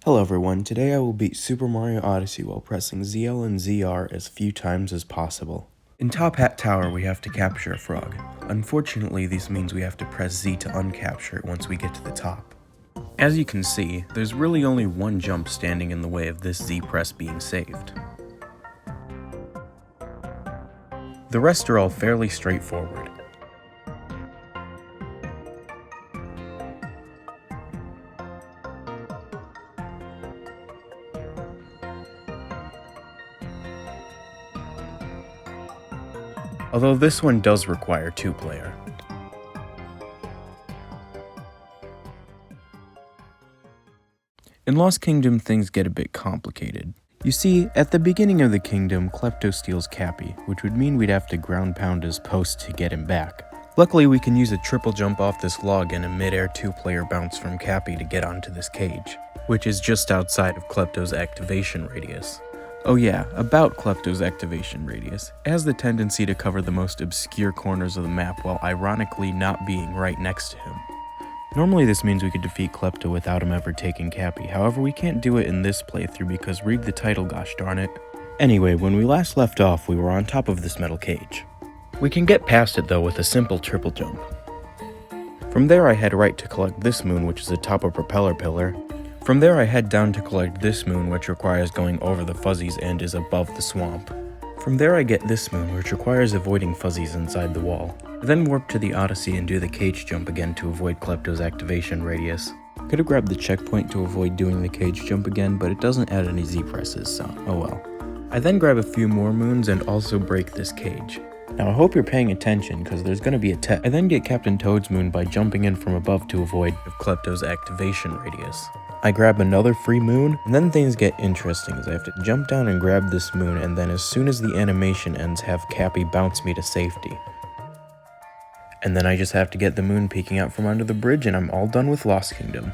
Hello everyone, today I will beat Super Mario Odyssey while pressing ZL and ZR as few times as possible. In Top Hat Tower we have to capture a frog. Unfortunately this means we have to press Z to uncapture it once we get to the top. As you can see, there's really only one jump standing in the way of this Z press being saved. The rest are all fairly straightforward. Although this one does require 2-player. In Lost Kingdom, things get a bit complicated. You see, at the beginning of the kingdom, Klepto steals Cappy, which would mean we'd have to ground pound his post to get him back. Luckily, we can use a triple jump off this log and a mid-air 2-player bounce from Cappy to get onto this cage, which is just outside of Klepto's activation radius. Oh yeah, about Klepto's activation radius, it has the tendency to cover the most obscure corners of the map while ironically not being right next to him. Normally this means we could defeat Klepto without him ever taking Cappy, however we can't do it in this playthrough because read the title, gosh darn it. Anyway, when we last left off we were on top of this metal cage. We can get past it though with a simple triple jump. From there I head right to collect this moon, which is atop a propeller pillar. From there I head down to collect this moon, which requires going over the fuzzies and is above the swamp. From there I get this moon, which requires avoiding fuzzies inside the wall. I then warp to the Odyssey and do the cage jump again to avoid Klepto's activation radius. Could have grabbed the checkpoint to avoid doing the cage jump again, but it doesn't add any Z presses, so oh well. I then grab a few more moons and also break this cage. Now I hope you're paying attention because there's going to be a test. I then get Captain Toad's moon by jumping in from above to avoid Klepto's activation radius. I grab another free moon, and then things get interesting as I have to jump down and grab this moon, and then as soon as the animation ends have Cappy bounce me to safety. And then I just have to get the moon peeking out from under the bridge and I'm all done with Lost Kingdom.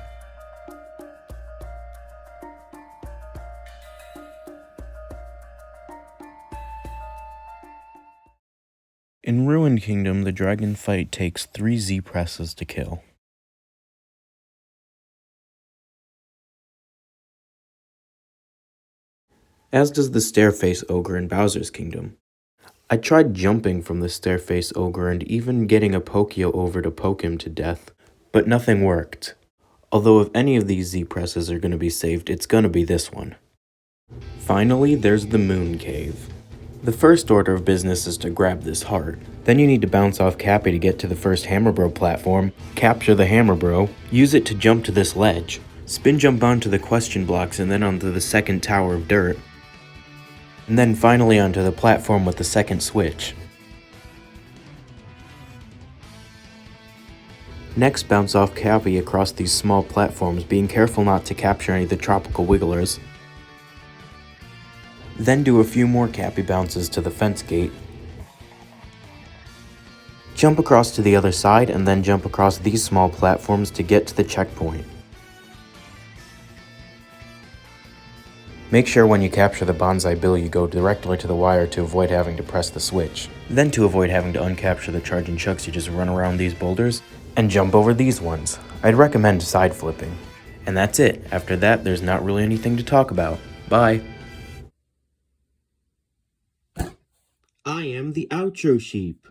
In Ruined Kingdom, the dragon fight takes 3 Z presses to kill. As does the Stairface Ogre in Bowser's Kingdom. I tried jumping from the Stairface Ogre and even getting a Pokio over to poke him to death, but nothing worked. Although if any of these Z presses are going to be saved, it's going to be this one. Finally, there's the Moon Cave. The first order of business is to grab this heart. Then you need to bounce off Cappy to get to the first Hammer Bro platform, capture the Hammer Bro, use it to jump to this ledge, spin jump onto the question blocks and then onto the second tower of dirt, and then finally onto the platform with the second switch. Next, bounce off Cappy across these small platforms, being careful not to capture any of the tropical wigglers. Then do a few more Cappy bounces to the fence gate. Jump across to the other side and then jump across these small platforms to get to the checkpoint. Make sure when you capture the Bonsai Bill you go directly to the wire to avoid having to press the switch. Then to avoid having to uncapture the charging chucks you just run around these boulders and jump over these ones. I'd recommend side flipping. And that's it. After that there's not really anything to talk about. Bye! I am the outro sheep.